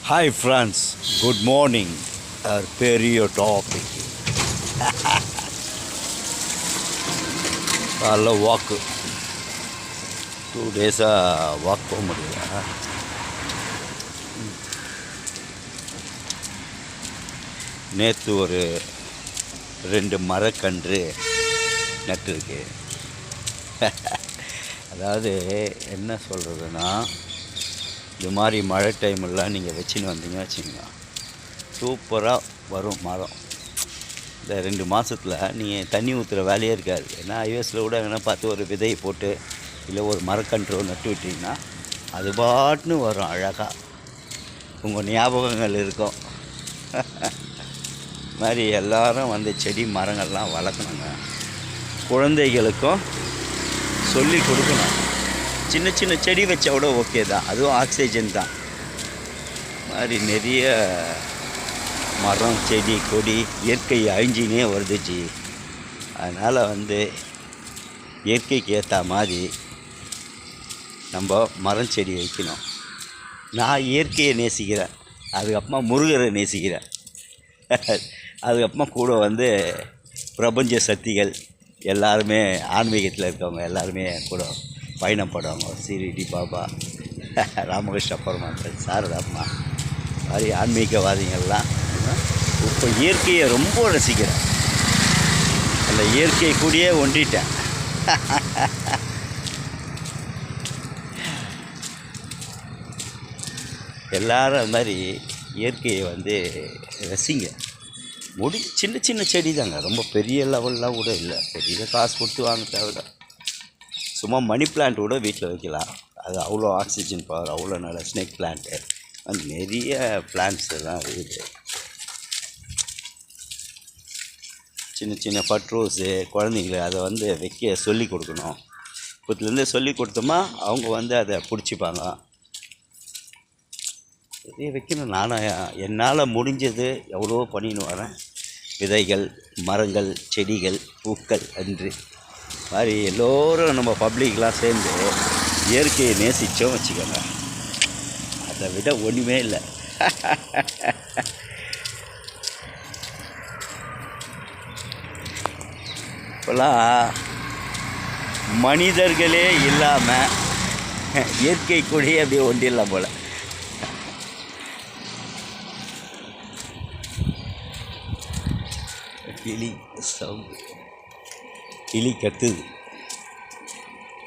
Hi friends, good morning. Our பெரிய topic காலைல வாக்கு 2 டேஸாக வாக் போக முடியல. நேற்று ஒரு 2 மரக்கன்று நட்டுருக்கு. அதாவது என்ன சொல்கிறதுனா, இது மாதிரி மழை டைமெல்லாம் நீங்கள் வச்சுன்னு வந்தீங்க வச்சுங்க, சூப்பராக வரும் மரம். இந்த 2 மாதத்தில் நீங்கள் தண்ணி ஊற்றுற வேலையே இருக்காது. ஏன்னா ஐஎஸில் கூட எங்கன்னா பார்த்து ஒரு விதையை போட்டு இல்லை ஒரு மரக்கன்று நட்டு விட்டிங்கன்னா அது பாட்டுன்னு வரும் அழகாக. உங்கள் ஞாபகங்கள் இருக்கும். மாதிரி எல்லோரும் வந்து செடி மரங்கள்லாம் வளர்க்கணுங்க. குழந்தைகளுக்கும் சொல்லி கொடுக்கணும். சின்ன சின்ன செடி வச்சா கூட ஓகே தான், அதுவும் ஆக்சிஜன் தான். மாதிரி நிறைய மரம் செடி கொடி இயற்கை அழிஞ்சினே வருதுச்சு. அதனால் வந்து இயற்கைக்கு ஏற்ற மாதிரி நம்ம மரம் செடி வைக்கணும். நான் இயற்கையை நேசிக்கிறேன், அதுக்கப்புறமா முருகரை நேசிக்கிறேன். அதுக்கப்புறமா கூட வந்து பிரபஞ்ச சக்திகள் எல்லாருமே ஆன்மீகத்தில் இருக்கவங்க எல்லாருமே கூட பயணப்படுவாங்க. சிரிடி பாபா, ராமகிருஷ்ண பரமஹம்சர், சாரதாம்மா மாதிரி ஆன்மீகவாதிகள்லாம். இப்போ இயற்கையை ரொம்ப ரசிக்கிறேன். அந்த இயற்கை கூடயே ஒன்றிட்டேன். எல்லாரும் அது மாதிரி இயற்கையை வந்து ரசிங்க. சின்ன சின்ன செடி தாங்க, ரொம்ப பெரிய லெவல்லாம் கூட இல்லை. பெரிய காசு கொடுத்து வாங்க தேவையில்ல. சும்மா மணி பிளான்ட் கூட வீட்டில் வைக்கலாம். அது அவ்வளோ ஆக்சிஜன் பவர், அவ்வளோ நல்ல ஸ்னேக் பிளான்ட்டு, நிறைய பிளான்ட்ஸ் எல்லாம் இருக்குது. சின்ன சின்ன பட்ரோஸு குழந்தைங்கள அதை வந்து வைக்க சொல்லி கொடுக்கணும். இப்போத்துலேருந்தே சொல்லி கொடுத்தோமா அவங்க வந்து அதை பிடிச்சிப்பாங்க. நிறைய வைக்கணும். நானும் என்னால் முடிஞ்சது எவ்வளோ பண்ணின்னு வரேன். விதைகள், மரங்கள், செடிகள், பூக்கள் அன்று மாதிரி எல்லோரும் நம்ம பப்ளிக்லாம் சேர்ந்து இயற்கையை நேசித்தோம் வச்சுக்கோங்க, அதை விட ஒன்றுமே இல்லை. இப்போலாம் மனிதர்களே இல்லாமல் இயற்கை கூடயே அப்படியே ஒன்றிடலாம் போல். கிளி சவுண்டு, கிளி கத்துது.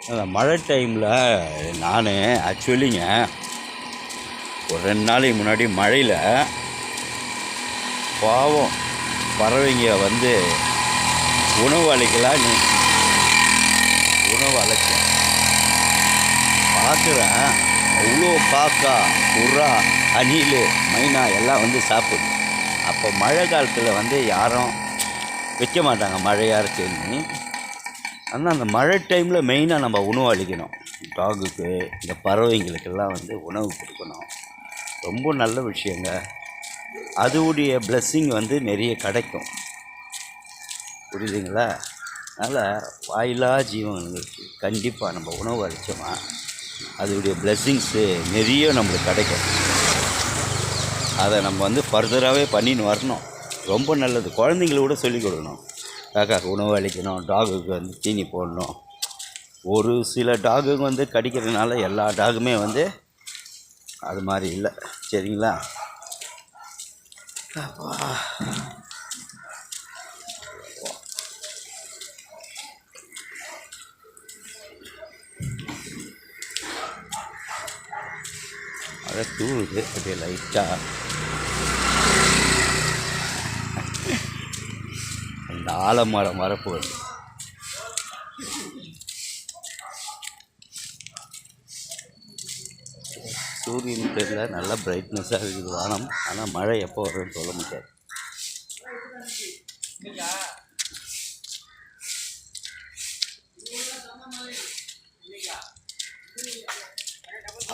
அந்த மழை டைமில் நான் ஆக்சுவலிங்க ஒரு 2 நாளைக்கு முன்னாடி மழையில் பாவம் பறவைங்க வந்து உணவு அளிக்கலாம், உணவு அழைச்சேன். பார்க்குறேன் அவ்வளோ காக்கா, புறா, அணில், மைனா எல்லாம் வந்து சாப்பிடுது. அப்போ மழை காலத்தில் வந்து யாரும் வைக்க மாட்டாங்க, மழையாக இருக்குன்னு. ஆனால் அந்த மழை டைமில் மெயினாக நம்ம உணவு அளிக்கணும். டாகுக்கு, இந்த பறவைங்களுக்கெல்லாம் வந்து உணவு கொடுக்கணும். ரொம்ப நல்ல விஷயங்க. அதுவுடைய பிளெஸ்ஸிங் வந்து நிறைய கிடைக்கும், புரியுதுங்களா? அதனால் வாயிலா ஜீவன்களுக்கு கண்டிப்பாக நம்ம உணவு அளித்தோமா அதோடைய பிளெஸ்ஸிங்ஸு நிறைய நம்மளுக்கு கிடைக்கும். அதை நம்ம வந்து ஃபர்தராகவே பண்ணின்னு வரணும். ரொம்ப நல்லது. குழந்தைங்கள கூட சொல்லிக் கொடுக்கணும். காக்காவுக்கு உணவு அளிக்கணும், டாகுக்கு வந்து தீனி போடணும். ஒரு சில டாகுங்க வந்து கடிக்கிறதுனால எல்லா டாகுமே வந்து அது மாதிரி இல்லை, சரிங்களா? அதை தூவுது அப்படியே லைட்டாக. அந்த ஆலமரம் வரப்போகுது. சூரியன் தெரியல, நல்லா பிரைட்னஸாக இருக்குது வானம். ஆனால் மழை எப்போ வரும்னு சொல்ல முடியாது.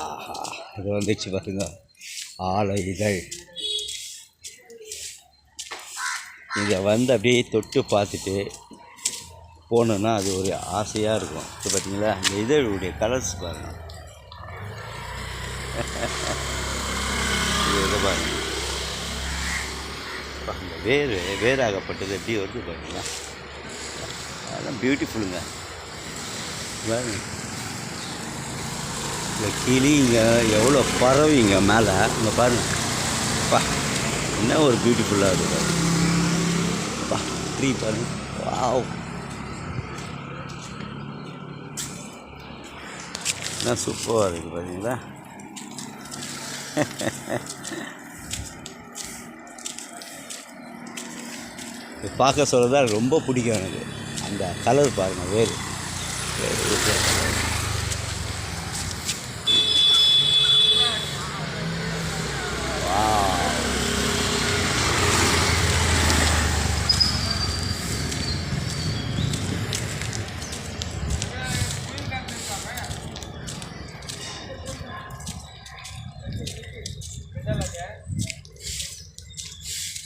ஆஹா, இது வந்துச்சு பாருங்க, ஆலை இதழ். இதை வந்து அப்படியே தொட்டு பார்த்துட்டு போனோன்னா அது ஒரு ஆசையாக இருக்கும். இப்போ பார்த்தீங்களா, இந்த இதழுடைய கலர்ஸ் பாருங்கள். இது பாருங்க, அந்த வேறாகப்பட்டது எப்படி வருது பாருங்களா, அதெல்லாம் பியூட்டிஃபுல்லுங்க. பாருங்க இந்த கிளிங்க எவ்வளோ பறவைங்க மேலே, இங்கே பாருங்க பா, என்ன ஒரு பியூட்டிஃபுல்லாக இருக்குது பா, ட்ரீ பாருங்க, வாவ், என்ன சூப்பராக இருக்குது பார்த்தீங்களா. பார்க்க சொல்லதான் ரொம்ப பிடிக்கும் எனக்கு. அந்த கலர் பாருங்கள், வேறு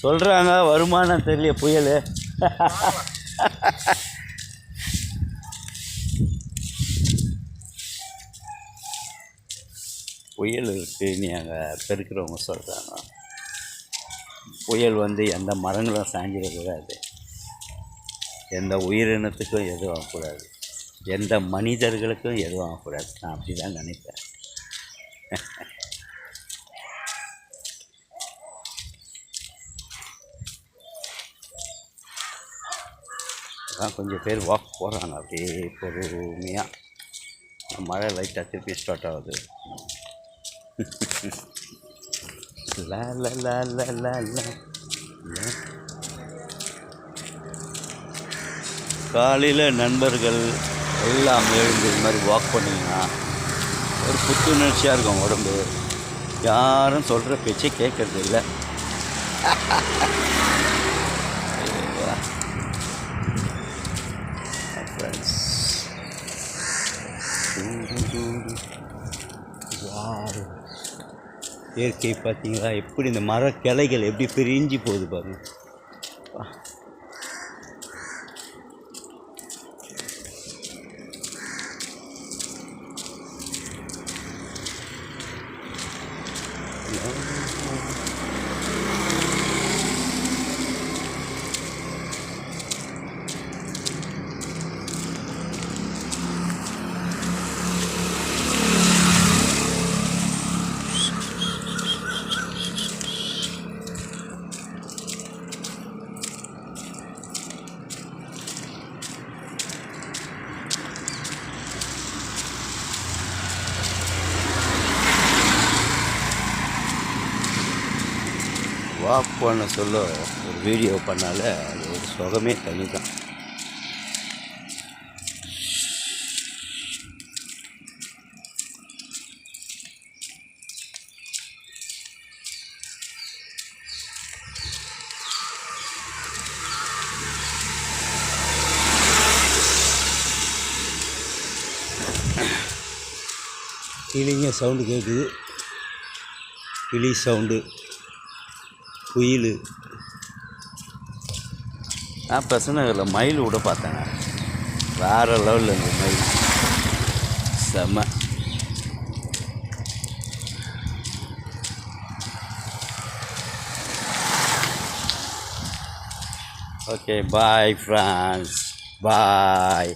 சொல்கிறாங்க. வருமானம் தெரியல புயல். புயல் இருக்குன்னு அங்கே பெருக்கிறவங்க சொல்கிறாங்க. புயல் வந்து எந்த மரங்களும் சாஞ்சிடக்கூடாது, எந்த உயிரினத்துக்கும் எதுவும் ஆகக்கூடாது, எந்த மனிதர்களுக்கும் எதுவும் ஆகக்கூடாது. நான் அப்படி தான் நினைப்பேன். அதான் கொஞ்சம் பேர் வாக் போகிறாங்க அப்படியே பொறுமையாக. மழை லைட்டாக திருப்பி ஸ்டார்ட் ஆகுது. லா லா லா லா லா லா. காலையில் நண்பர்கள் எல்லாம் எழுந்து இது மாதிரி வாக் பண்ணிங்கன்னா ஒரு புத்துணர்ச்சியாக இருக்கும் உடம்பு. யாரும் சொல்கிற பேச்சே கேட்கறது இல்லை. ஃப்ரெண்ட்ஸ், இயற்கை பார்த்தீங்களா, எப்படி இந்த மர கிளைகள் எப்படி பிரிஞ்சு போகுது பாருங்க. வாக் பண்ண சொல்ல ஒரு வீடியோ பண்ணால அது ஒரு சுகமே தனி தான். கிளிங்க சவுண்டு கேட்குது, கிளி சவுண்டு, குயில். நான் பெசநகரில் மயில் விட பார்த்தேங்க, வேறு லெவலில் இந்த மயில் செம்ம. ஓகே, பாய் ஃப்ரெண்ட்ஸ், பாய்.